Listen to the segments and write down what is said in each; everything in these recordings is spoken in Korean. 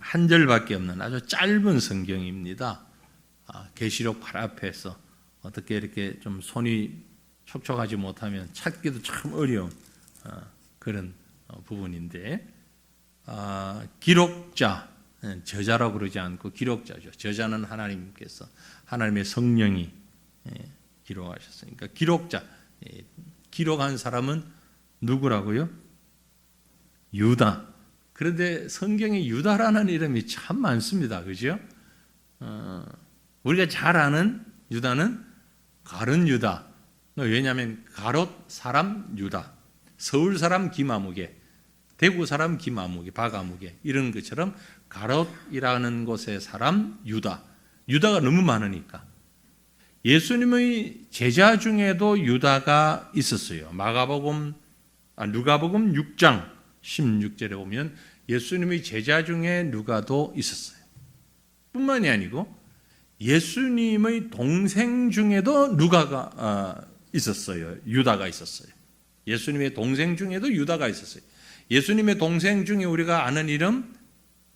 한 절밖에 없는 아주 짧은 성경입니다. 계시록 바로 앞에서 어떻게 이렇게 좀 손이 촉촉하지 못하면 찾기도 참 어려운 그런 부분인데, 기록자, 저자라고 그러지 않고 기록자죠. 저자는 하나님께서, 하나님의 성령이 기록하셨으니까 기록자, 기록한 사람은 누구라고요? 유다. 그런데 성경에 유다라는 이름이 참 많습니다. 그죠? 우리가 잘 아는 유다는 가룟 유다. 왜냐하면 가롯 사람 유다, 서울 사람 김아무개, 대구 사람 김아무개, 박아무개 이런 것처럼 가롯이라는 곳의 사람 유다. 유다가 너무 많으니까 예수님의 제자 중에도 유다가 있었어요. 누가복음 6장 16절에 보면 예수님의 제자 중에 누가도 있었어요. 뿐만이 아니고 예수님의 동생 중에도 누가가 있었어요. 유다가 있었어요. 예수님의 동생 중에도 유다가 있었어요. 예수님의 동생 중에 우리가 아는 이름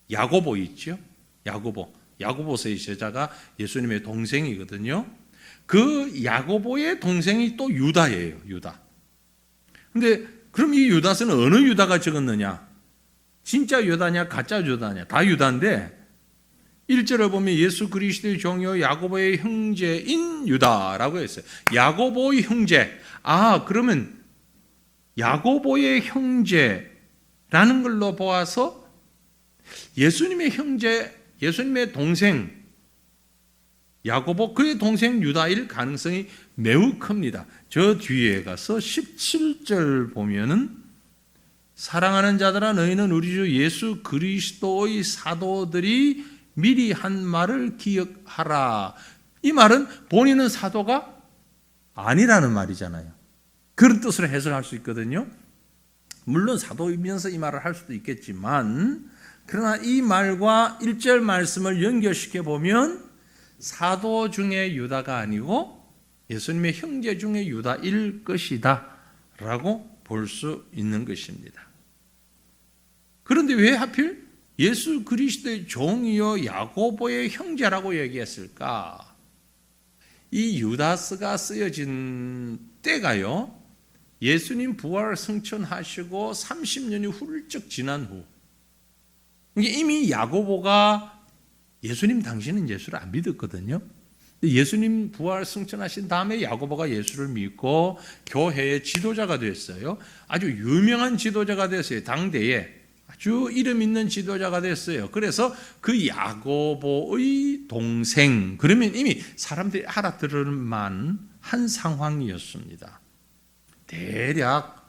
야고보 있죠. 야고보서의 제자가 예수님의 동생이거든요. 그 야고보의 동생이 또 유다예요. 유다. 근데 그럼 이 유다서는 어느 유다가 적었느냐? 진짜 유다냐 가짜 유다냐? 다 유다인데 1절을 보면 예수 그리스도의 종이요 야고보의 형제인 유다라고 했어요. 야고보의 형제. 그러면 야고보의 형제라는 걸로 보아서 예수님의 형제, 예수님의 동생 야고보, 그의 동생 유다일 가능성이 매우 큽니다. 저 뒤에 가서 17절 보면은 사랑하는 자들아 너희는 우리 주 예수 그리스도의 사도들이 미리 한 말을 기억하라. 이 말은 본인은 사도가 아니라는 말이잖아요. 그런 뜻으로 해석할 수 있거든요. 물론 사도이면서 이 말을 할 수도 있겠지만, 그러나 이 말과 1절 말씀을 연결시켜 보면 사도 중에 유다가 아니고 예수님의 형제 중에 유다일 것이다 라고 볼 수 있는 것입니다. 그런데 왜 하필 예수 그리스도의 종이요 야고보의 형제라고 얘기했을까? 이 유다서가 쓰여진 때가요, 예수님 부활 승천하시고 30년이 훌쩍 지난 후, 이미 야고보가 예수님 당신은 예수를 안 믿었거든요. 예수님 부활 승천하신 다음에 야고보가 예수를 믿고 교회의 지도자가 됐어요. 아주 유명한 지도자가 됐어요. 당대에 아주 이름 있는 지도자가 됐어요. 그래서 그 야고보의 동생, 그러면 이미 사람들이 알아들을 만한 상황이었습니다. 대략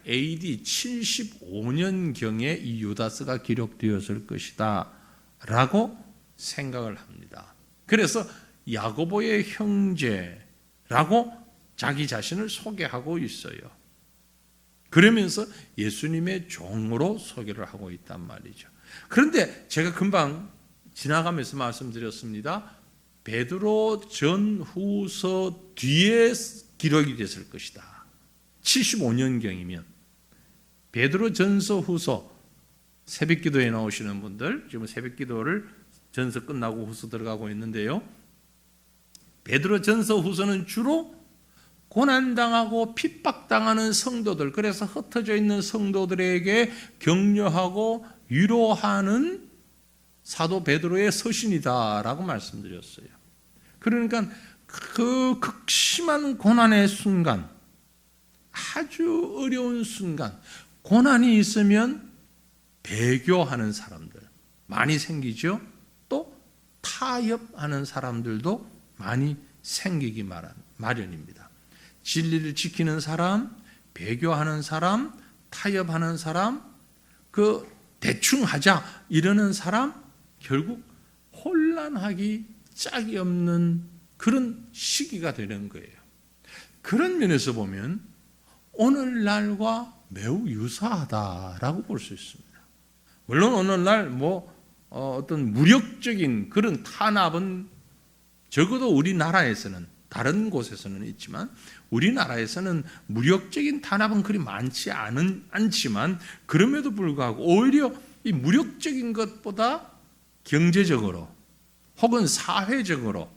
AD 75년경에 이 유다서가 기록되었을 것이다 라고 생각을 합니다. 그래서 야고보의 형제라고 자기 자신을 소개하고 있어요. 그러면서 예수님의 종으로 소개를 하고 있단 말이죠. 그런데 제가 금방 지나가면서 말씀드렸습니다. 베드로 전후서 뒤에 기록이 됐을 것이다. 75년경이면 베드로 전서 후서, 새벽기도에 나오시는 분들, 지금 새벽기도를 전서 끝나고 후서 들어가고 있는데요. 베드로 전서 후서는 주로 고난당하고 핍박당하는 성도들, 그래서 흩어져 있는 성도들에게 격려하고 위로하는 사도 베드로의 서신이다라고 말씀드렸어요. 그러니까 그 극심한 고난의 순간, 아주 어려운 순간, 고난이 있으면 배교하는 사람들 많이 생기죠. 또 타협하는 사람들도 많이 생기기 마련입니다. 진리를 지키는 사람, 배교하는 사람, 타협하는 사람, 그 대충 하자 이러는 사람, 결국 혼란하기 짝이 없는 그런 시기가 되는 거예요. 그런 면에서 보면 오늘날과 매우 유사하다라고 볼 수 있습니다. 물론 오늘날 어떤 무력적인 그런 탄압은 적어도 우리나라에서는, 다른 곳에서는 있지만 우리나라에서는 무력적인 탄압은 그리 많지 않지만, 그럼에도 불구하고 오히려 이 무력적인 것보다 경제적으로 혹은 사회적으로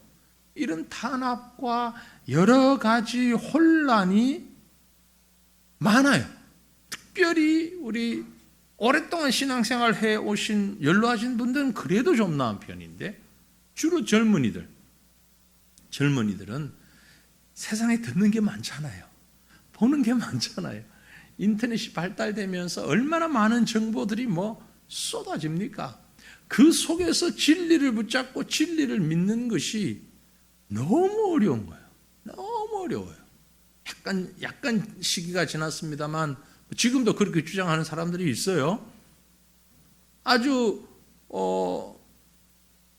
이런 탄압과 여러 가지 혼란이 많아요. 특별히 우리 오랫동안 신앙생활 해오신 연로하신 분들은 그래도 좀 나은 편인데, 주로 젊은이들은 세상에 듣는 게 많잖아요. 보는 게 많잖아요. 인터넷이 발달되면서 얼마나 많은 정보들이 쏟아집니까? 그 속에서 진리를 붙잡고 진리를 믿는 것이 너무 어려운 거예요. 너무 어려워요. 약간 시기가 지났습니다만 지금도 그렇게 주장하는 사람들이 있어요. 아주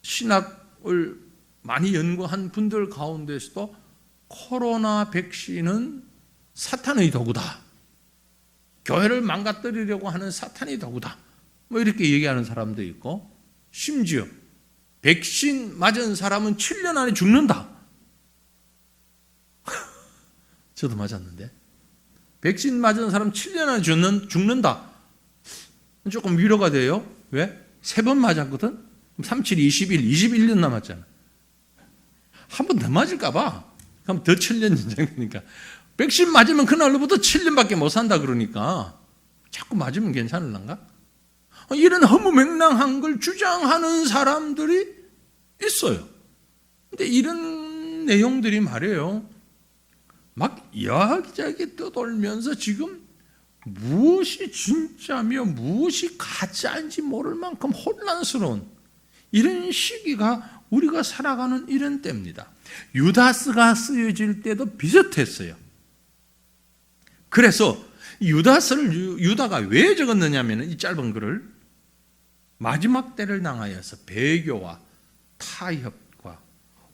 신학을 많이 연구한 분들 가운데서도 코로나 백신은 사탄의 도구다. 교회를 망가뜨리려고 하는 사탄의 도구다. 이렇게 얘기하는 사람도 있고, 심지어 백신 맞은 사람은 7년 안에 죽는다. 저도 맞았는데. 백신 맞은 사람 7년 안에 죽는다. 조금 위로가 돼요. 왜? 3번 맞았거든? 37, 21, 21년 남았잖아. 한 번 더 맞을까 봐. 그럼 더 7년 연장되니까. 백신 맞으면 그날로부터 7년밖에 못 산다 그러니까 자꾸 맞으면 괜찮을란가? 이런 허무맹랑한 걸 주장하는 사람들이 있어요. 근데 이런 내용들이 말이에요. 막 여기저기 떠돌면서 지금 무엇이 진짜며 무엇이 가짜인지 모를 만큼 혼란스러운 이런 시기가 우리가 살아가는 이런 때입니다. 유다스가 쓰여질 때도 비슷했어요. 그래서 유다가 왜 적었느냐면 이 짧은 글을 마지막 때를 당하여서 배교와 타협과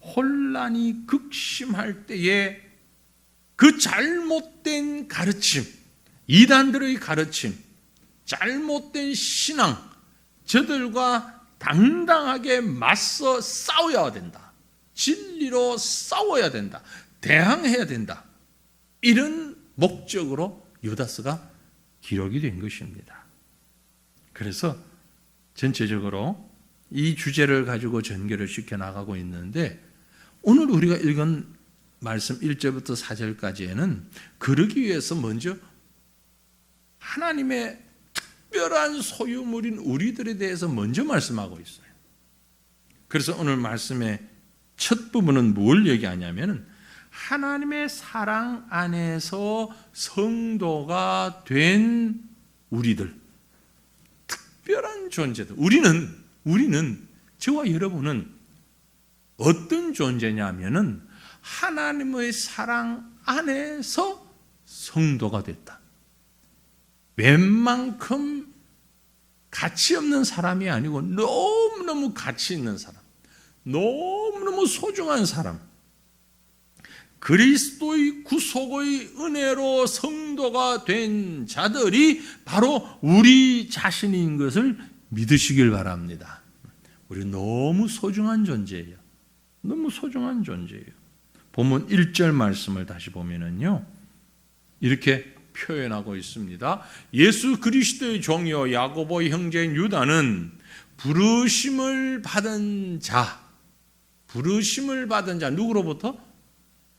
혼란이 극심할 때에 그 잘못된 가르침, 이단들의 가르침, 잘못된 신앙, 저들과 당당하게 맞서 싸워야 된다. 진리로 싸워야 된다. 대항해야 된다. 이런 목적으로 유다스가 기록이 된 것입니다. 그래서 전체적으로 이 주제를 가지고 전개를 시켜나가고 있는데, 오늘 우리가 읽은 말씀 1절부터 4절까지에는 그러기 위해서 먼저 하나님의 특별한 소유물인 우리들에 대해서 먼저 말씀하고 있어요. 그래서 오늘 말씀의 첫 부분은 뭘 얘기하냐면 하나님의 사랑 안에서 성도가 된 우리들, 특별한 존재들. 우리는 저와 여러분은 어떤 존재냐면은 하나님의 사랑 안에서 성도가 됐다. 웬만큼 가치 없는 사람이 아니고 너무너무 가치 있는 사람, 너무너무 소중한 사람, 그리스도의 구속의 은혜로 성도가 된 자들이 바로 우리 자신인 것을 믿으시길 바랍니다. 우리 너무 소중한 존재예요. 너무 소중한 존재예요. 본문 1절 말씀을 다시 보면은요, 이렇게 표현하고 있습니다. 예수 그리스도의 종이요 야고보의 형제인 유다는 부르심을 받은 자, 누구로부터?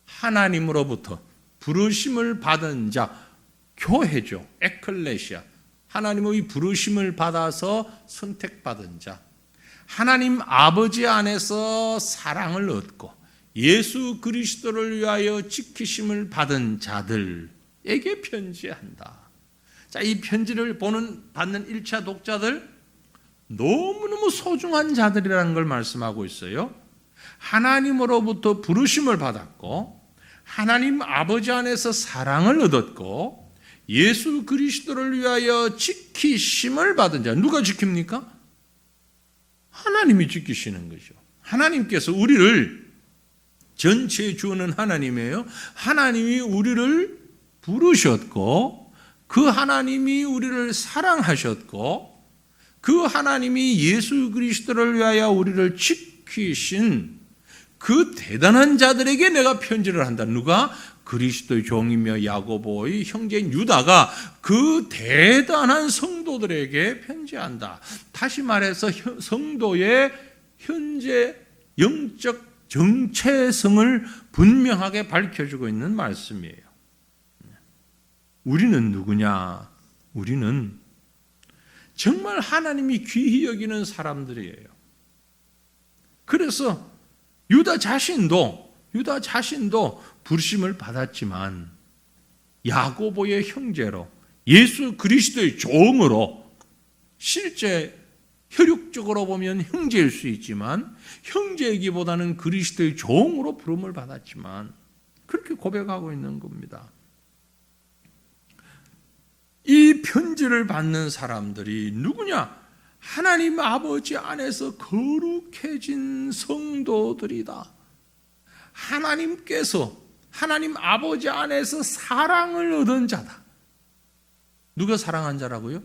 하나님으로부터 부르심을 받은 자, 교회죠. 에클레시아. 하나님의 부르심을 받아서 선택받은 자, 하나님 아버지 안에서 사랑을 얻고 예수 그리스도를 위하여 지키심을 받은 자들에게 편지한다. 자, 이 편지를 받는 1차 독자들, 너무너무 소중한 자들이라는 걸 말씀하고 있어요. 하나님으로부터 부르심을 받았고 하나님 아버지 안에서 사랑을 얻었고 예수 그리스도를 위하여 지키심을 받은 자. 누가 지킵니까? 하나님이 지키시는 거죠. 하나님께서 우리를, 전체의 주는 하나님이에요. 하나님이 우리를 부르셨고 그 하나님이 우리를 사랑하셨고 그 하나님이 예수 그리스도를 위하여 우리를 지키신 그 대단한 자들에게 내가 편지를 한다. 누가? 그리스도의 종이며 야고보의 형제인 유다가 그 대단한 성도들에게 편지한다. 다시 말해서 성도의 현재 영적 정체성을 분명하게 밝혀주고 있는 말씀이에요. 우리는 누구냐? 우리는 정말 하나님이 귀히 여기는 사람들이에요. 그래서 유다 자신도 부르심을 받았지만 야고보의 형제로 예수 그리스도의 종으로 실제 혈육적으로 보면 형제일 수 있지만 형제이기보다는 그리스도의 종으로 부름을 받았지만 그렇게 고백하고 있는 겁니다. 이 편지를 받는 사람들이 누구냐? 하나님 아버지 안에서 거룩해진 성도들이다. 하나님께서 하나님 아버지 안에서 사랑을 얻은 자다. 누가 사랑한 자라고요?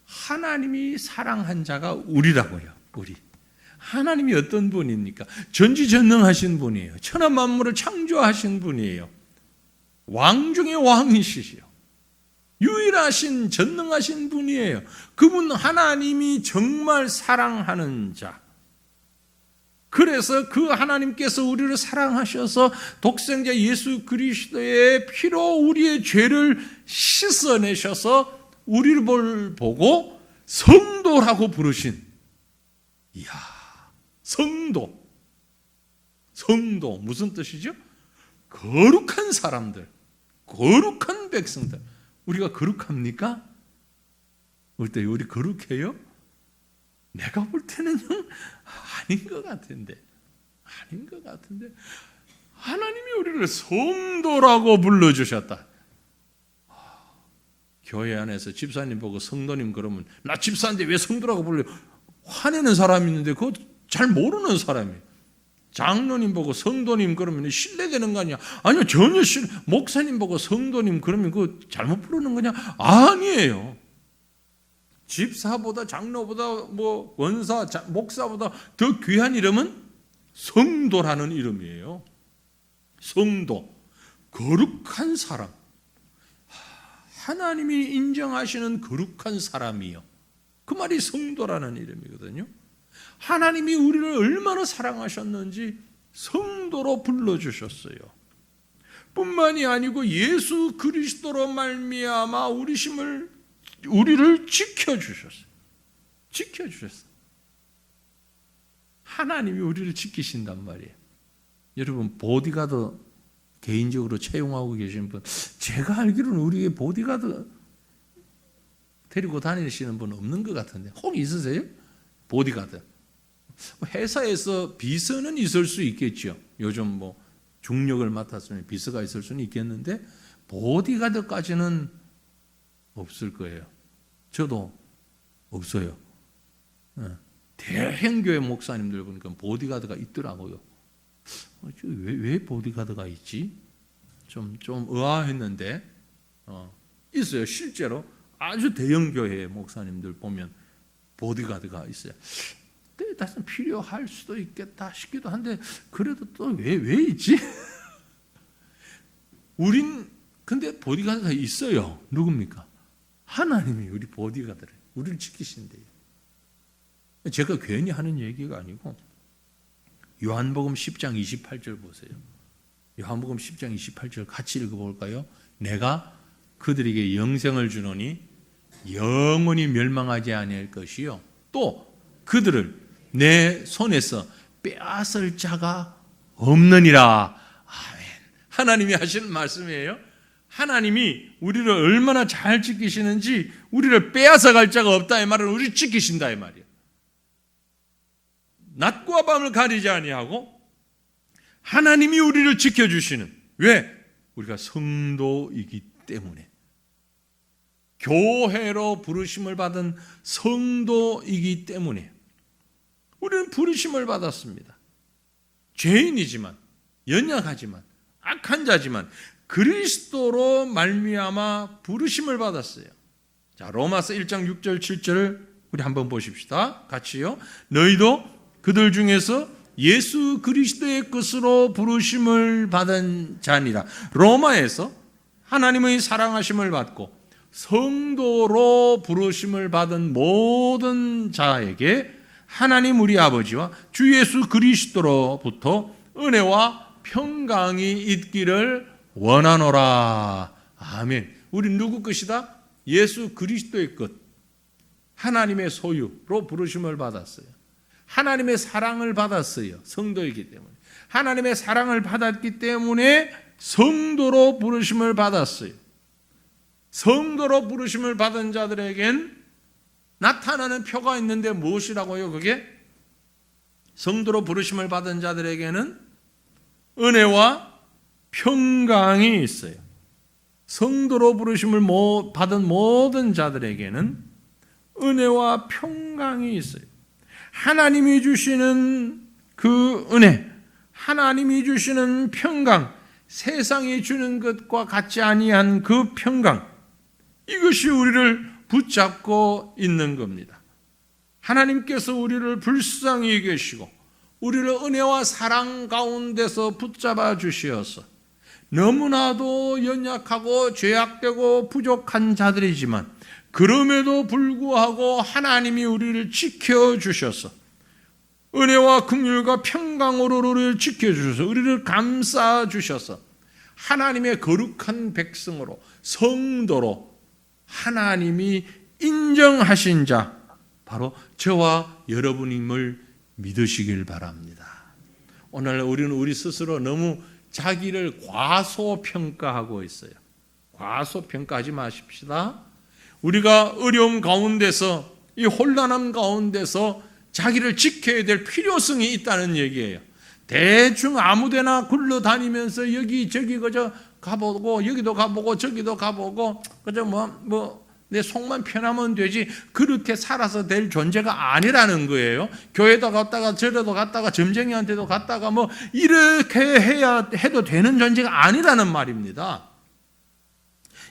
하나님이 사랑한 자가 우리라고요. 우리. 하나님이 어떤 분입니까? 전지전능하신 분이에요. 천하 만물을 창조하신 분이에요. 왕 중의 왕이시죠. 유일하신 전능하신 분이에요. 그분 하나님이 정말 사랑하는 자. 그래서 그 하나님께서 우리를 사랑하셔서 독생자 예수 그리스도의 피로 우리의 죄를 씻어내셔서 우리를 보고 성도라고 부르신, 이야, 성도 무슨 뜻이죠? 거룩한 사람들, 거룩한 백성들. 우리가 거룩합니까? 우리 거룩해요? 내가 볼 때는 아닌 것 같은데 하나님이 우리를 성도라고 불러주셨다. 교회 안에서 집사님 보고 성도님 그러면 나 집사인데 왜 성도라고 불러요? 화내는 사람이 있는데 그거 잘 모르는 사람이에요. 장로님 보고 성도님 그러면 신뢰되는 거 아니야? 아니요, 전혀 목사님 보고 성도님 그러면 그거 잘못 부르는 거냐? 아니에요. 집사보다 장로보다 원사 목사보다 더 귀한 이름은 성도라는 이름이에요. 성도, 거룩한 사람, 하나님이 인정하시는 거룩한 사람이요. 그 말이 성도라는 이름이거든요. 하나님이 우리를 얼마나 사랑하셨는지 성도로 불러주셨어요. 뿐만이 아니고 예수 그리스도로 말미암아 우리를 지켜주셨어요. 하나님이 우리를 지키신단 말이에요. 여러분, 보디가드 개인적으로 채용하고 계신 분, 제가 알기로는 우리의 보디가드 데리고 다니시는 분 없는 것 같은데 혹 있으세요? 보디가드. 회사에서 비서는 있을 수 있겠죠. 요즘 중력을 맡았으면 비서가 있을 수는 있겠는데 보디가드까지는 없을 거예요. 저도 없어요. 대형교회 목사님들 보니까 보디가드가 있더라고요. 왜 보디가드가 있지? 좀 의아했는데 있어요. 실제로 아주 대형교회 목사님들 보면 보디가드가 있어요. 때에 필요할 수도 있겠다 싶기도 한데 그래도 또 왜 있지? 우린 근데 보디가드가 있어요. 누굽니까? 하나님이 우리 보디가드를 우리를 지키신대요. 제가 괜히 하는 얘기가 아니고 요한복음 10장 28절 보세요. 요한복음 10장 28절 같이 읽어볼까요? 내가 그들에게 영생을 주노니 영원히 멸망하지 아니할 것이요 또 그들을 내 손에서 빼앗을 자가 없느니라. 아멘. 하나님이 하시는 말씀이에요. 하나님이 우리를 얼마나 잘 지키시는지 우리를 빼앗아 갈 자가 없다 이 말은 우리를 지키신다 이 말이에요. 낮과 밤을 가리지 아니하고 하나님이 우리를 지켜주시는, 왜? 우리가 성도이기 때문에, 교회로 부르심을 받은 성도이기 때문에 우리는 부르심을 받았습니다. 죄인이지만, 연약하지만, 악한 자지만 그리스도로 말미암아 부르심을 받았어요. 자, 로마서 1장 6절 7절을 우리 한번 보십시다. 같이요. 너희도 그들 중에서 예수 그리스도의 것으로 부르심을 받은 자니라. 로마에서 하나님의 사랑하심을 받고 성도로 부르심을 받은 모든 자에게 하나님 우리 아버지와 주 예수 그리스도로부터 은혜와 평강이 있기를 원하노라. 아멘. 우리 누구 것이다? 예수 그리스도의 것, 하나님의 소유로 부르심을 받았어요. 하나님의 사랑을 받았어요. 성도이기 때문에. 하나님의 사랑을 받았기 때문에 성도로 부르심을 받았어요. 성도로 부르심을 받은 자들에겐 나타나는 표가 있는데 무엇이라고요? 그게 성도로 부르심을 받은 자들에게는 은혜와 평강이 있어요. 성도로 부르심을 받은 모든 자들에게는 은혜와 평강이 있어요. 하나님이 주시는 그 은혜, 하나님이 주시는 평강, 세상이 주는 것과 같지 아니한 그 평강, 이것이 우리를 붙잡고 있는 겁니다. 하나님께서 우리를 불쌍히 계시고 우리를 은혜와 사랑 가운데서 붙잡아 주시어서 너무나도 연약하고 죄악되고 부족한 자들이지만 그럼에도 불구하고 하나님이 우리를 지켜주셔서 은혜와 긍휼과 평강으로 우리를 지켜주셔서 우리를 감싸주셔서 하나님의 거룩한 백성으로 성도로 하나님이 인정하신 자 바로 저와 여러분임을 믿으시길 바랍니다. 오늘 우리는 우리 스스로 너무 자기를 과소평가하고 있어요. 과소평가하지 마십시다. 우리가 어려움 가운데서 이 혼란함 가운데서 자기를 지켜야 될 필요성이 있다는 얘기예요. 대충 아무데나 굴러다니면서 여기저기 그저 가보고 여기도 가보고 저기도 가보고 그저 내 속만 편하면 되지 그렇게 살아서 될 존재가 아니라는 거예요. 교회도 갔다가 저래도 갔다가 점쟁이한테도 갔다가 이렇게 해도 되는 존재가 아니라는 말입니다.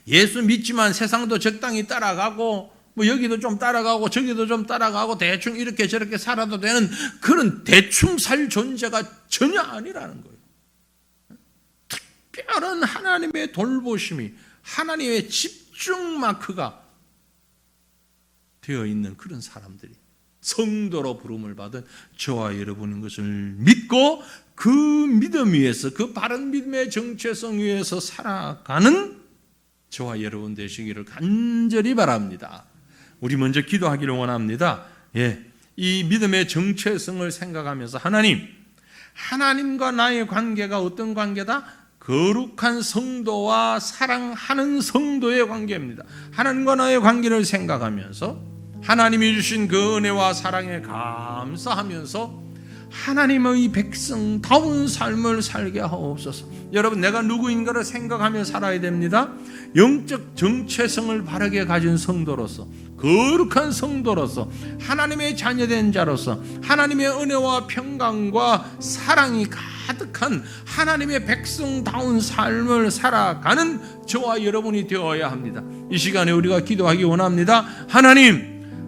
예수 믿지만 세상도 적당히 따라가고 여기도 좀 따라가고 저기도 좀 따라가고 대충 이렇게 저렇게 살아도 되는 그런 대충 살 존재가 전혀 아니라는 거예요. 특별한 하나님의 돌보심이 하나님의 집중 마크가 되어 있는 그런 사람들이 성도로 부름을 받은 저와 여러분인 것을 믿고 그 믿음 위에서 그 바른 믿음의 정체성 위에서 살아가는 저와 여러분 되시기를 간절히 바랍니다. 우리 먼저 기도하기를 원합니다. 이 믿음의 정체성을 생각하면서 하나님과 나의 관계가 어떤 관계다? 거룩한 성도와 사랑하는 성도의 관계입니다. 하나님과 나의 관계를 생각하면서 하나님이 주신 그 은혜와 사랑에 감사하면서 하나님의 백성다운 삶을 살게 하옵소서. 여러분, 내가 누구인가를 생각하며 살아야 됩니다. 영적 정체성을 바르게 가진 성도로서, 거룩한 성도로서, 하나님의 자녀된 자로서 하나님의 은혜와 평강과 사랑이 가득한 하나님의 백성다운 삶을 살아가는 저와 여러분이 되어야 합니다. 이 시간에 우리가 기도하기 원합니다.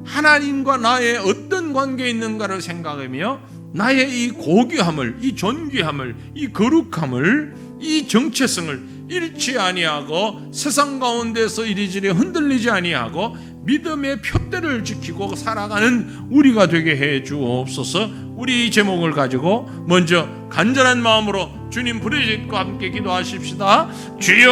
하나님과 나의 어떤 관계에 있는가를 생각하며 나의 이 고귀함을, 이 존귀함을, 이 거룩함을, 이 정체성을 잃지 아니하고 세상 가운데서 이리저리 흔들리지 아니하고 믿음의 푯대를 지키고 살아가는 우리가 되게 해 주옵소서. 우리 이 제목을 가지고 먼저 간절한 마음으로 주님 부르짖고 함께 기도하십시다. 주여,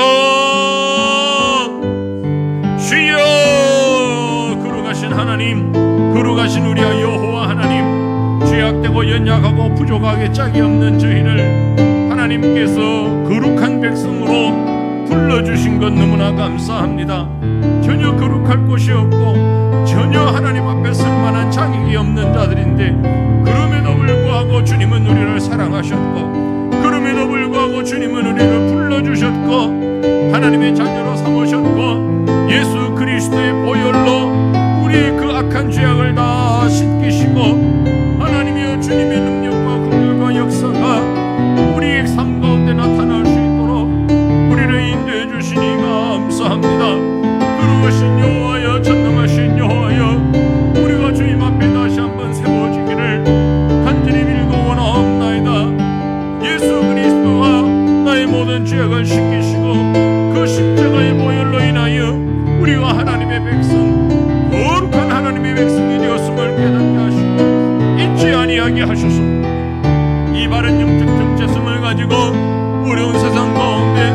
주여, 거룩하신 하나님, 거룩하신 우리의 여호와 하나님, 죄악되고 연약하고 부족하게 짝이 없는 저희를 하나님께서 거룩한 백성으로 불러주신 것 너무나 감사합니다. 전혀 거룩할 곳이 없고 전혀 하나님 앞에 쓸만한 자격이 없는 자들인데 그럼에도 불구하고 주님은 우리를 사랑하셨고 그럼에도 불구하고 주님은 우리를 불러주셨고 하나님의 자녀로 삼으셨고 예수 그리스도의 보혈로 우리의 그 악한 죄악을 다 씻기시고 하나님이여 주님의 능력과 긍휼과 역사가 우리의 삶 가운데 나타날 수 있도록 우리를 인도해 주시니 감사합니다. 거룩하신 여호와여, 전능하신 여호와여, 우리가 주님 앞에 다시 한번 세워지기를 간절히 빌고 원하옵나이다. 하소서. 이 바른 영적 정체성을 가지고 어려운 세상 가운데,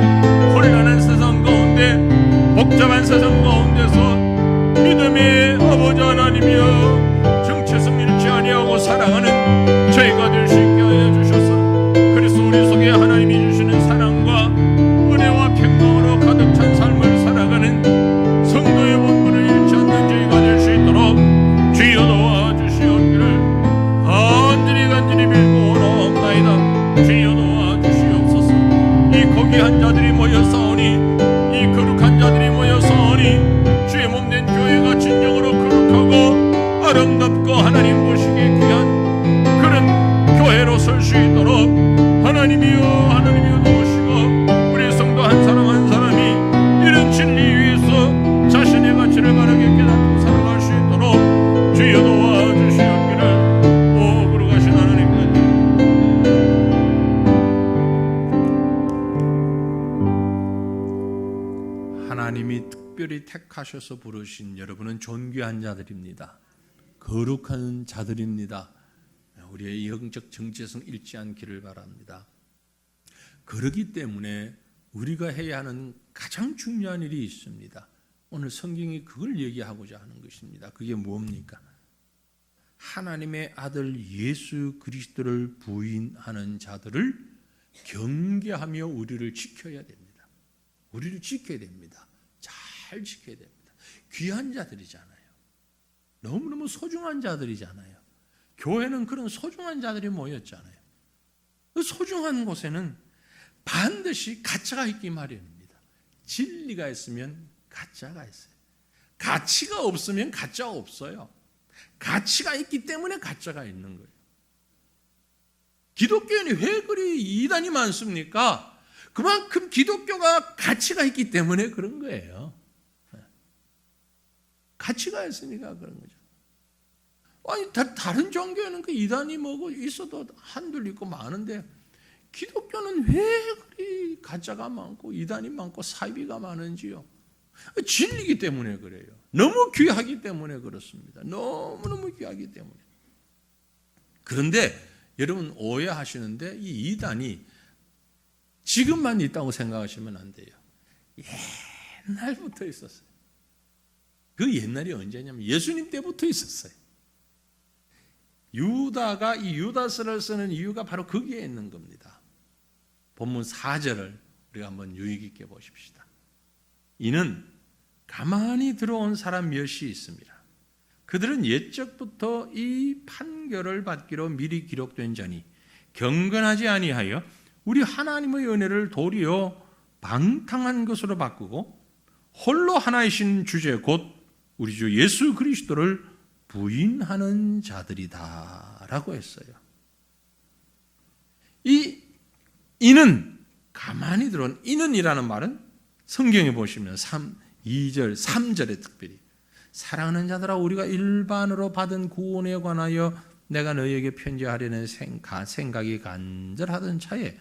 혼란한 세상 가운데, 복잡한 세상 가운데서 믿음의 아버지 하나님이여, 정체성 잃지 아니하고 사랑하는 저희가 될 수 있게 하여 주셔서, 그래서 우리 속에 하나님이 주시는 사랑과 은혜와 평강으로 가득 찬 삶을 살아가는 성도의 본분을 잃지 않는 저희가 될 수 있도록 주여 도와주시옵기를 간절히 빌고 원하옵나이다. 주여 도와주시옵소서. 이 거기한 자들이 모여 싸우니, 이 거룩한 자들이 모여 싸우니 주의 몸된 교회가 진정으로 거룩하고 아름답고 하나님 보시기에 귀한 그런 교회로 설 수 있도록 하나님이여 도우시고, 우리 성도 한 사람 한 사람이 이런 진리 위에서 자신의 가치를 바르게 깨닫고 살아갈 수 있도록 주여 도와주시옵기를 거룩하신 하나님, 하나님이 특별히 택하셔서 부르신 여러분은 존귀한 자들입니다. 거룩한 자들입니다. 우리의 영적 정체성 잃지 않기를 바랍니다. 그렇기 때문에 우리가 해야 하는 가장 중요한 일이 있습니다. 오늘 성경이 그걸 얘기하고자 하는 것입니다. 그게 뭡니까? 하나님의 아들 예수 그리스도를 부인하는 자들을 경계하며 우리를 지켜야 됩니다. 우리를 지켜야 됩니다. 잘 지켜야 됩니다. 귀한 자들이잖아요. 너무너무 소중한 자들이잖아요. 교회는 그런 소중한 자들이 모였잖아요. 그 소중한 곳에는 반드시 가짜가 있기 마련입니다. 진리가 있으면 가짜가 있어요. 가치가 없으면 가짜가 없어요. 가치가 있기 때문에 가짜가 있는 거예요. 기독교인이 왜 그리 이단이 많습니까? 그만큼 기독교가 가치가 있기 때문에 그런 거예요. 가치가 있으니까 그런 거죠. 아니, 다른 종교에는 그 이단이 뭐고 있어도 한둘 있고 많은데, 기독교는 왜 그리 가짜가 많고 이단이 많고 사이비가 많은지요? 진리기 때문에 그래요. 너무 귀하기 때문에 그렇습니다. 너무너무 귀하기 때문에. 그런데 여러분 오해하시는데, 이 이단이 지금만 있다고 생각하시면 안 돼요. 옛날부터 있었어요. 그 옛날이 언제냐면 예수님 때부터 있었어요. 유다가 이 유다서를 쓰는 이유가 바로 거기에 있는 겁니다. 본문 4절을 우리가 한번 유의 깊게 보십시다. 이는 가만히 들어온 사람 몇이 있습니다. 그들은 옛적부터 이 판결을 받기로 미리 기록된 자니 경건하지 아니하여 우리 하나님의 은혜를 도리어 방탕한 것으로 바꾸고 홀로 하나이신 주제 곧 우리 주 예수 그리스도를 부인하는 자들이다 라고 했어요. 이는 가만히 들어온, 이는이라는 말은 성경에 보시면 2절, 3절에 특별히 사랑하는 자들아 우리가 일반으로 받은 구원에 관하여 내가 너희에게 편지하려는 생각이 간절하던 차에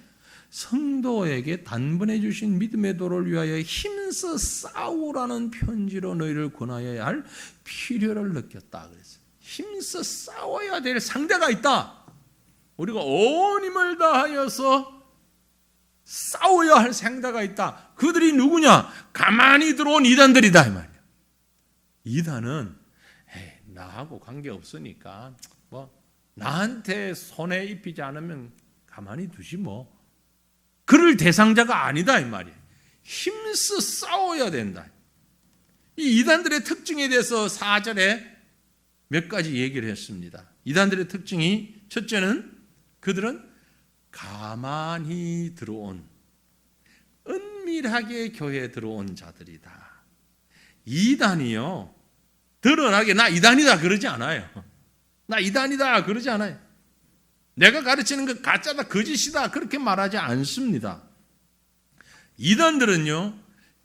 성도에게 단번에 주신 믿음의 도를 위하여 힘써 싸우라는 편지로 너희를 권하여야 할 필요를 느꼈다 그랬어요. 힘써 싸워야 될 상대가 있다. 우리가 온 힘을 다하여서 싸워야 할 상대가 있다. 그들이 누구냐? 가만히 들어온 이단들이다 이 말이야. 이단은 나하고 관계없으니까 뭐 나한테 손해 입히지 않으면 가만히 두지 뭐. 그럴 대상자가 아니다 이 말이에요. 힘써 싸워야 된다. 이 이단들의 특징에 대해서 4절에 몇 가지 얘기를 했습니다. 이단들의 특징이, 첫째는 그들은 가만히 들어온, 은밀하게 교회에 들어온 자들이다. 이단이요, 드러나게 나 이단이다 그러지 않아요. 나 이단이다 그러지 않아요. 내가 가르치는 거 가짜다, 거짓이다 그렇게 말하지 않습니다. 이단들은요,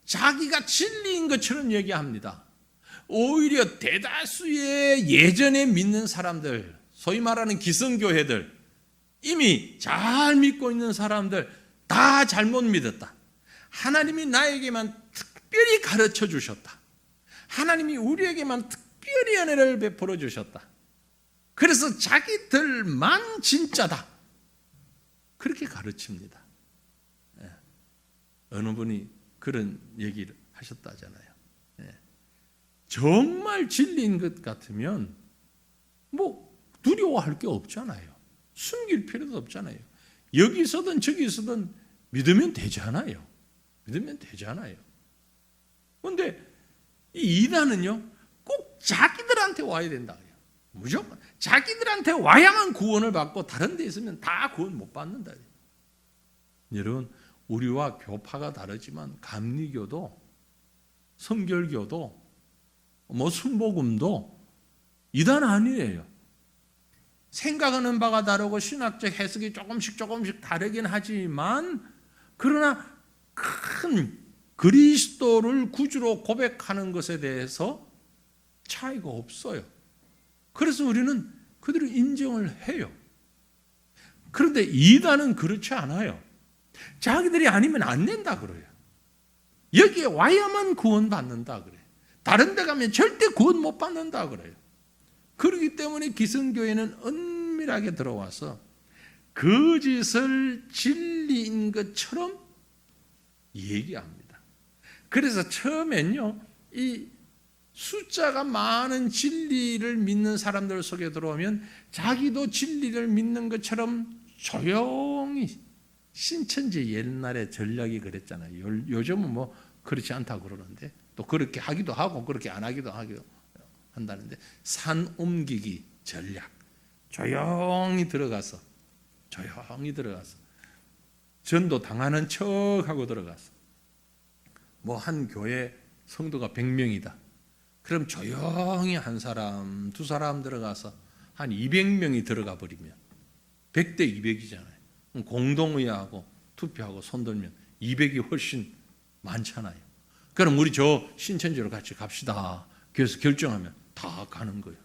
자기가 진리인 것처럼 얘기합니다. 오히려 대다수의 예전에 믿는 사람들, 소위 말하는 기성교회들, 이미 잘 믿고 있는 사람들 다 잘못 믿었다. 하나님이 나에게만 특별히 가르쳐 주셨다. 하나님이 우리에게만 특별히 은혜를 베풀어 주셨다. 그래서 자기들만 진짜다. 그렇게 가르칩니다. 어느 분이 그런 얘기를 하셨다잖아요. 정말 진리인 것 같으면 뭐 두려워할 게 없잖아요. 숨길 필요도 없잖아요. 여기서든 저기서든 믿으면 되잖아요. 믿으면 되잖아요. 그런데 이 이단은요, 꼭 자기들한테 와야 된다. 무조건 자기들한테 와야만 구원을 받고 다른 데 있으면 다 구원 못 받는다. 여러분, 우리와 교파가 다르지만 감리교도 성결교도 뭐 순복음도 이단 아니에요. 생각하는 바가 다르고 신학적 해석이 조금씩 다르긴 하지만 그러나 큰 그리스도를 구주로 고백하는 것에 대해서 차이가 없어요. 그래서 우리는 그들을 인정을 해요. 그런데 이단은 그렇지 않아요. 자기들이 아니면 안 된다 그래요. 여기에 와야만 구원받는다 그래요. 다른 데 가면 절대 구원 못 받는다 그래요. 그렇기 때문에 기성교회는 은밀하게 들어와서 거짓을 진리인 것처럼 얘기합니다. 그래서 처음엔요, 이 숫자가 많은 진리를 믿는 사람들 속에 들어오면 자기도 진리를 믿는 것처럼 조용히, 신천지 옛날에 전략이 그랬잖아요. 요즘은 뭐 그렇지 않다고 그러는데 또 그렇게 하기도 하고 그렇게 안 하기도 한다는데, 산 옮기기 전략. 조용히 들어가서 전도 당하는 척하고 들어가서 뭐 한 교회 성도가 100명이다. 그럼 조용히 한 사람, 두 사람 들어가서 한 200명이 들어가 버리면 100대 200이잖아요. 공동의하고 투표하고 손들면 200이 훨씬 많잖아요. 그럼 우리 저 신천지로 같이 갑시다. 그래서 결정하면 다 가는 거예요.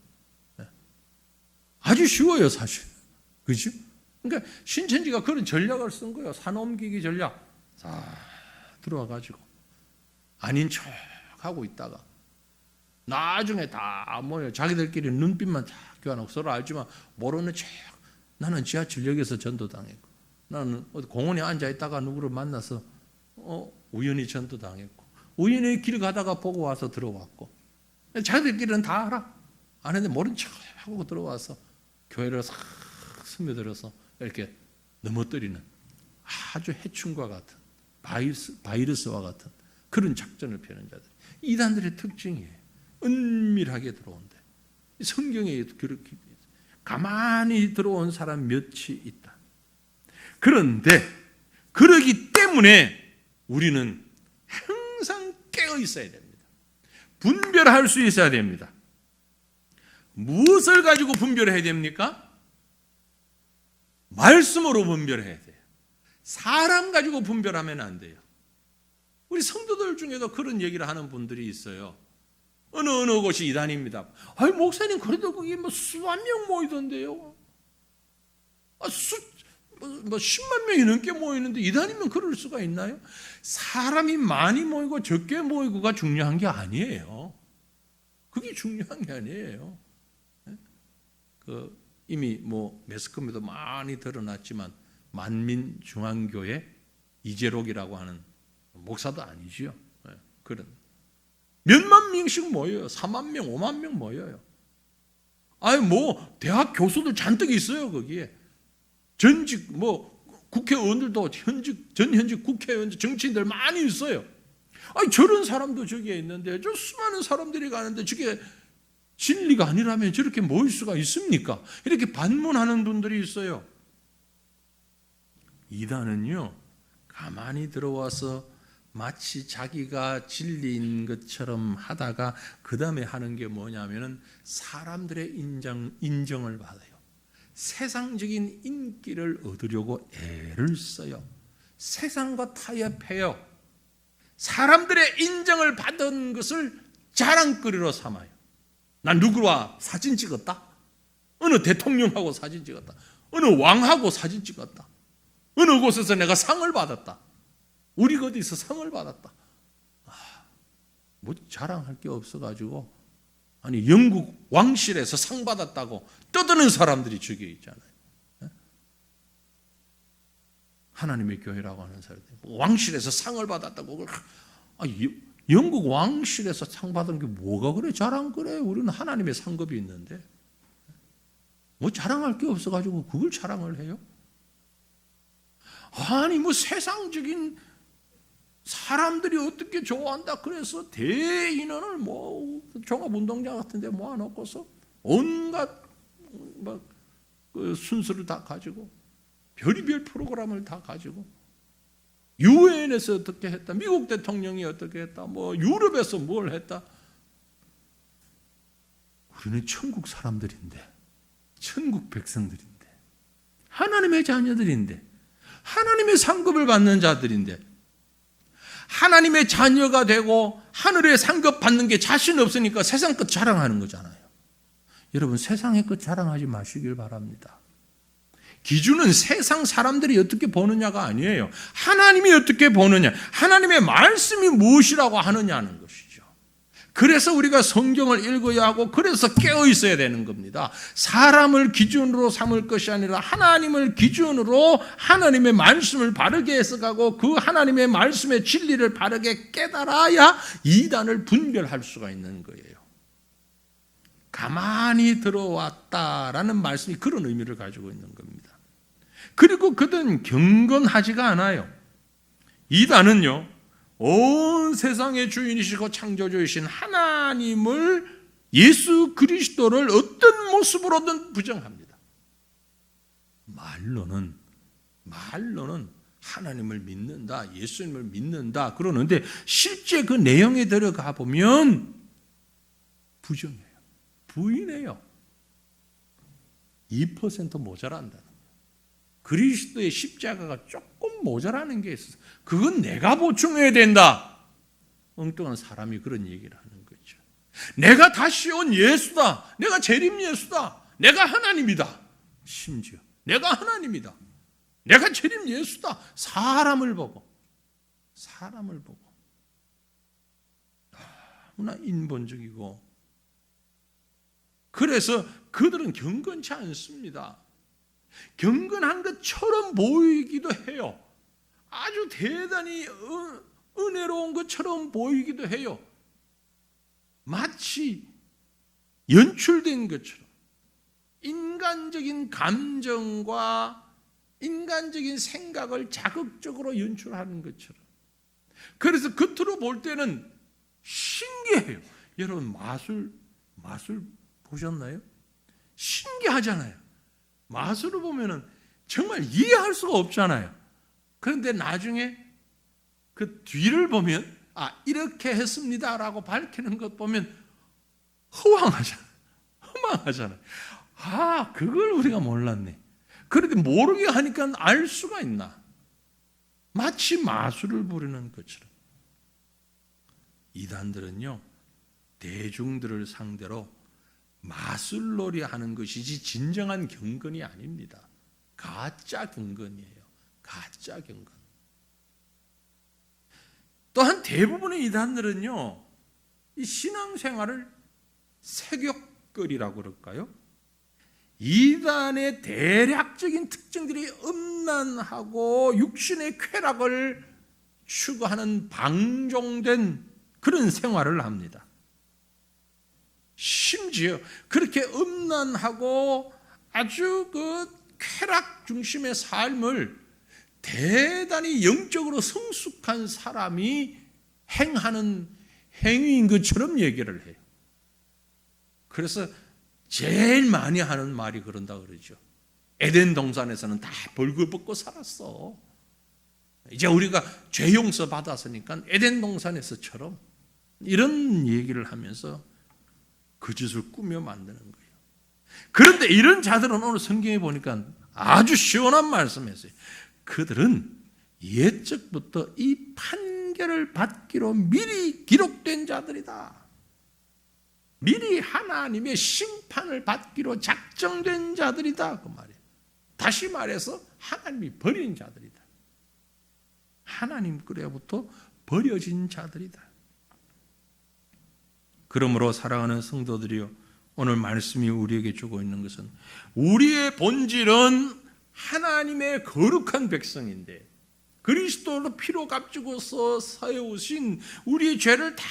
아주 쉬워요, 사실. 그죠? 그러니까 신천지가 그런 전략을 쓴 거예요. 산 옮기기 전략. 다 들어와가지고 아닌 척 하고 있다가 나중에 다 모여 자기들끼리 눈빛만 다 교환하고 서로 알지만 모르는 척. 나는 지하철역에서 전도당했고, 나는 어디 공원에 앉아있다가 누구를 만나서 우연히 전도당했고, 우연히 길 가다가 보고 와서 들어왔고, 자기들끼리는 다 알아. 아는데 모른 척하고 들어와서 교회를 싹 스며들어서 이렇게 넘어뜨리는 아주 해충과 같은 바이러스와 같은 그런 작전을 펴는 자들. 이단들의 특징이에요. 은밀하게 들어온대. 성경에 그렇게 가만히 들어온 사람 몇이 있다. 그런데 그러기 때문에 우리는 항상 깨어 있어야 됩니다. 분별할 수 있어야 됩니다. 무엇을 가지고 분별해야 됩니까? 말씀으로 분별해야 돼요. 사람 가지고 분별하면 안 돼요. 우리 성도들 중에도 그런 얘기를 하는 분들이 있어요. 어느 곳이 이단입니다. 아니, 목사님, 그래도 그게 뭐 수만 명 모이던데요. 10만 명이 넘게 모이는데 이단이면 그럴 수가 있나요? 사람이 많이 모이고 적게 모이고가 중요한 게 아니에요. 그게 중요한 게 아니에요. 이미 뭐 매스컴에도 많이 드러났지만 만민중앙교회 이재록이라고 하는 목사도 아니지요. 그런 몇만 명씩 모여요. 4만 명, 5만 명 모여요. 아니 뭐 대학 교수들 잔뜩 있어요 거기에. 전직 뭐 국회의원들도 전현직 국회의원, 정치인들 많이 있어요. 아니 저런 사람도 저기에 있는데 저 수많은 사람들이 가는데 저게 진리가 아니라면 저렇게 모일 수가 있습니까? 이렇게 반문하는 분들이 있어요. 이단은요, 가만히 들어와서 마치 자기가 진리인 것처럼 하다가 그 다음에 하는 게 뭐냐면은 사람들의 인정을 받아요. 세상적인 인기를 얻으려고 애를 써요. 세상과 타협해요. 사람들의 인정을 받은 것을 자랑거리로 삼아요. 난 누구와 사진 찍었다. 어느 대통령하고 사진 찍었다. 어느 왕하고 사진 찍었다. 어느 곳에서 내가 상을 받았다. 우리가 어디서 상을 받았다. 뭐 자랑할 게 없어가지고 아니 영국 왕실에서 상 받았다고 떠드는 사람들이 저기에 있잖아요. 하나님의 교회라고 하는 사람들 왕실에서 상을 받았다고. 영국 왕실에서 상 받은 게 뭐가 그래 자랑 그래? 우리는 하나님의 상급이 있는데 뭐 자랑할 게 없어가지고 그걸 자랑을 해요? 아니 뭐 세상적인 사람들이 어떻게 좋아한다 그래서 대인원을 뭐 종합운동장 같은 데 모아놓고서 온갖 그 순서를 다 가지고 별의별 프로그램을 다 가지고 유엔에서 어떻게 했다, 미국 대통령이 어떻게 했다, 뭐 유럽에서 뭘 했다. 우리는 천국 사람들인데, 천국 백성들인데, 하나님의 자녀들인데, 하나님의 상급을 받는 자들인데, 하나님의 자녀가 되고 하늘의 상급 받는 게 자신 없으니까 세상 것 자랑하는 거잖아요. 여러분 세상의 것 자랑하지 마시길 바랍니다. 기준은 세상 사람들이 어떻게 보느냐가 아니에요. 하나님이 어떻게 보느냐, 하나님의 말씀이 무엇이라고 하느냐는 것이죠. 그래서 우리가 성경을 읽어야 하고 그래서 깨어 있어야 되는 겁니다. 사람을 기준으로 삼을 것이 아니라 하나님을 기준으로 하나님의 말씀을 바르게 해석하고 그 하나님의 말씀의 진리를 바르게 깨달아야 이단을 분별할 수가 있는 거예요. 가만히 들어왔다라는 말씀이 그런 의미를 가지고 있는 겁니다. 그리고 그들은 경건하지가 않아요. 이단은요, 온 세상의 주인이시고 창조주이신 하나님을, 예수 그리스도를 어떤 모습으로든 부정합니다. 말로는 하나님을 믿는다, 예수님을 믿는다 그러는데 실제 그 내용에 들어가 보면 부정해요. 부인해요. 2% 모자란다는 거예요. 그리스도의 십자가가 조금 모자라는 게 있어서 그건 내가 보충해야 된다. 엉뚱한 사람이 그런 얘기를 하는 거죠. 내가 다시 온 예수다. 내가 재림 예수다. 내가 하나님이다. 심지어 내가 하나님이다. 내가 재림 예수다. 사람을 보고 너무나 인본적이고, 그래서 그들은 경건치 않습니다. 경건한 것처럼 보이기도 해요. 아주 대단히 은혜로운 것처럼 보이기도 해요. 마치 연출된 것처럼 인간적인 감정과 인간적인 생각을 자극적으로 연출하는 것처럼. 그래서 겉으로 볼 때는 신기해요. 여러분 마술 보셨나요? 신기하잖아요. 마술을 보면은 정말 이해할 수가 없잖아요. 그런데 나중에 그 뒤를 보면 이렇게 했습니다라고 밝히는 것 보면 허망하잖아요. 그걸 우리가 몰랐네. 그런데 모르게 하니까 알 수가 있나? 마치 마술을 부리는 것처럼. 이단들은요, 대중들을 상대로 마술놀이 하는 것이지 진정한 경건이 아닙니다. 가짜 경건이에요. 가짜 경건. 또한 대부분의 이단들은요, 이 신앙생활을 세격거리라고 그럴까요? 이단의 대략적인 특징들이 음란하고 육신의 쾌락을 추구하는 방종된 그런 생활을 합니다. 심지어 그렇게 음란하고 아주 그 쾌락 중심의 삶을 대단히 영적으로 성숙한 사람이 행하는 행위인 것처럼 얘기를 해요. 그래서 제일 많이 하는 말이 그런다 그러죠. 에덴 동산에서는 다 벌거벗고 살았어. 이제 우리가 죄 용서 받았으니까 에덴 동산에서처럼, 이런 얘기를 하면서 거짓을 꾸며 만드는 거예요. 그런데 이런 자들은 오늘 성경에 보니까 아주 시원한 말씀이었어요. 그들은 옛적부터 이 판결을 받기로 미리 기록된 자들이다. 미리 하나님의 심판을 받기로 작정된 자들이다, 그 말이에요. 다시 말해서 하나님이 버린 자들이다. 하나님 께로부터 버려진 자들이다. 그러므로 사랑하는 성도들이요, 오늘 말씀이 우리에게 주고 있는 것은 우리의 본질은 하나님의 거룩한 백성인데 그리스도로 피로 값주고서 세우신 우리의 죄를 다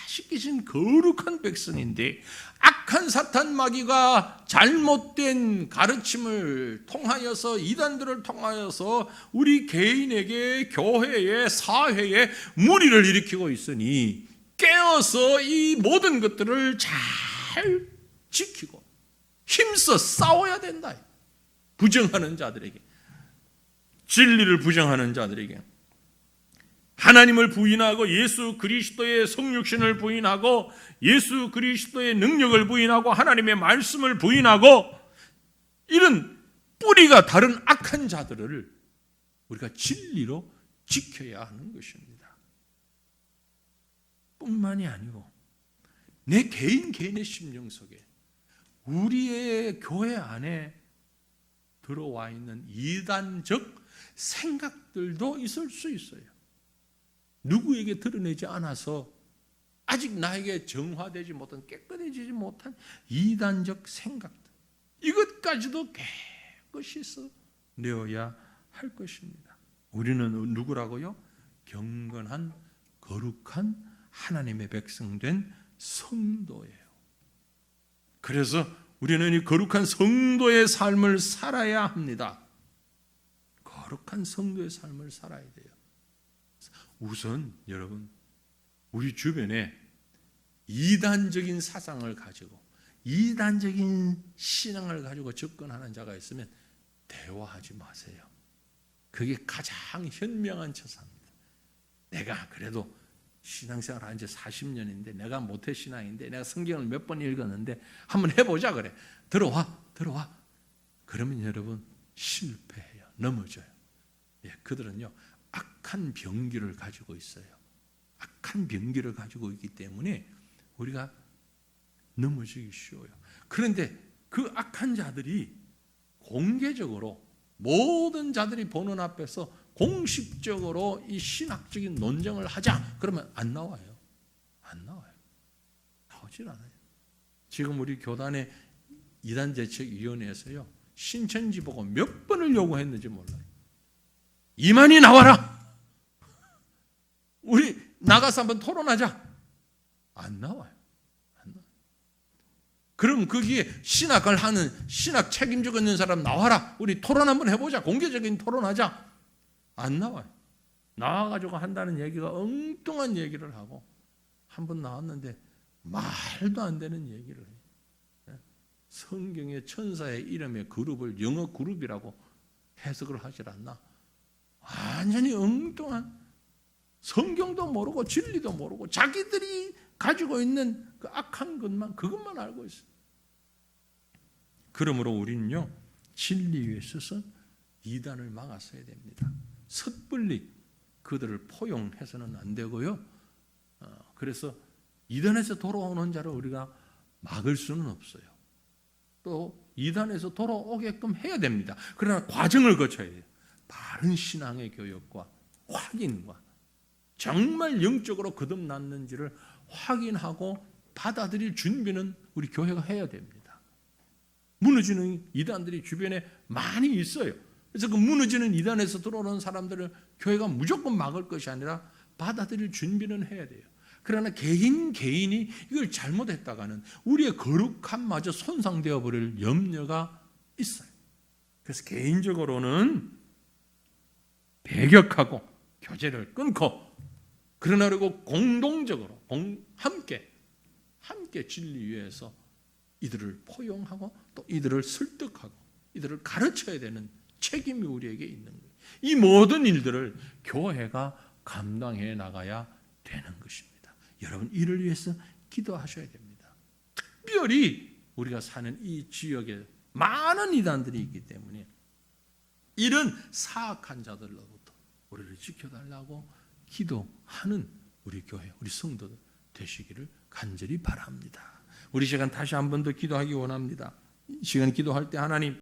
씻기신 거룩한 백성인데 악한 사탄 마귀가 잘못된 가르침을 통하여서 이단들을 통하여서 우리 개인에게 교회에 사회에 무리를 일으키고 있으니 깨어서 이 모든 것들을 잘 지키고 힘써 싸워야 된다. 부정하는 자들에게, 진리를 부정하는 자들에게, 하나님을 부인하고 예수 그리스도의 성육신을 부인하고 예수 그리스도의 능력을 부인하고 하나님의 말씀을 부인하고 이런 뿌리가 다른 악한 자들을 우리가 진리로 지켜야 하는 것입니다. 뿐만이 아니고 내 개인의 심령 속에 우리의 교회 안에 들어와 있는 이단적 생각들도 있을 수 있어요. 누구에게 드러내지 않아서 아직 나에게 정화되지 못한, 깨끗해지지 못한 이단적 생각들, 이것까지도 깨끗이 써내어야 할 것입니다. 우리는 누구라고요? 경건한 거룩한 하나님의 백성된 성도예요. 그래서 우리는 이 거룩한 성도의 삶을 살아야 합니다. 거룩한 성도의 삶을 살아야 돼요. 우선 여러분, 우리 주변에 이단적인 사상을 가지고 이단적인 신앙을 가지고 접근하는 자가 있으면 대화하지 마세요. 그게 가장 현명한 처사입니다. 내가 그래도 신앙생활 한 지 40년인데 내가 모태신앙인데 내가 성경을 몇 번 읽었는데 한번 해보자 그래. 들어와. 그러면 여러분 실패해요. 넘어져요. 예, 그들은요 악한 병기를 가지고 있어요. 악한 병기를 가지고 있기 때문에 우리가 넘어지기 쉬워요. 그런데 그 악한 자들이 공개적으로 모든 자들이 보는 앞에서 공식적으로 이 신학적인 논쟁을 하자 그러면 안 나와요. 나오질 않아요. 지금 우리 교단의 이단대책위원회에서요 신천지 보고 몇 번을 요구했는지 몰라요. 이만희 나와라. 우리 나가서 한번 토론하자. 안 나와요. 그럼 거기에 신학을 하는 신학 책임지고 있는 사람 나와라. 우리 토론 한번 해보자. 공개적인 토론하자. 안 나와요. 나와가지고 한다는 얘기가 엉뚱한 얘기를 하고 한 번 나왔는데 말도 안 되는 얘기를 해요. 성경의 천사의 이름의 그룹을 영어 그룹이라고 해석을 하질 않나. 완전히 엉뚱한, 성경도 모르고 진리도 모르고 자기들이 가지고 있는 그 악한 것만, 그것만 알고 있어요. 그러므로 우리는요 진리 위에 서서 이단을 막아서야 됩니다. 섣불리 그들을 포용해서는 안 되고요. 그래서 이단에서 돌아오는 자를 우리가 막을 수는 없어요. 또 이단에서 돌아오게끔 해야 됩니다. 그러나 과정을 거쳐야 돼요. 바른 신앙의 교육과 확인과 정말 영적으로 거듭났는지를 확인하고 받아들일 준비는 우리 교회가 해야 됩니다. 무너지는 이단들이 주변에 많이 있어요. 그래서 그 무너지는 이단에서 들어오는 사람들을 교회가 무조건 막을 것이 아니라 받아들일 준비는 해야 돼요. 그러나 개인이 이걸 잘못했다가는 우리의 거룩함마저 손상되어 버릴 염려가 있어요. 그래서 개인적으로는 배격하고 교제를 끊고, 그러나 그리고 공동적으로 함께 진리 위에서 이들을 포용하고 또 이들을 설득하고 이들을 가르쳐야 되는 책임이 우리에게 있는 거예요. 이 모든 일들을 교회가 감당해 나가야 되는 것입니다. 여러분 이를 위해서 기도하셔야 됩니다. 특별히 우리가 사는 이 지역에 많은 이단들이 있기 때문에 이런 사악한 자들로부터 우리를 지켜달라고 기도하는 우리 교회, 우리 성도들 되시기를 간절히 바랍니다. 우리 시간 다시 한 번 더 기도하기 원합니다. 이 시간 기도할 때 하나님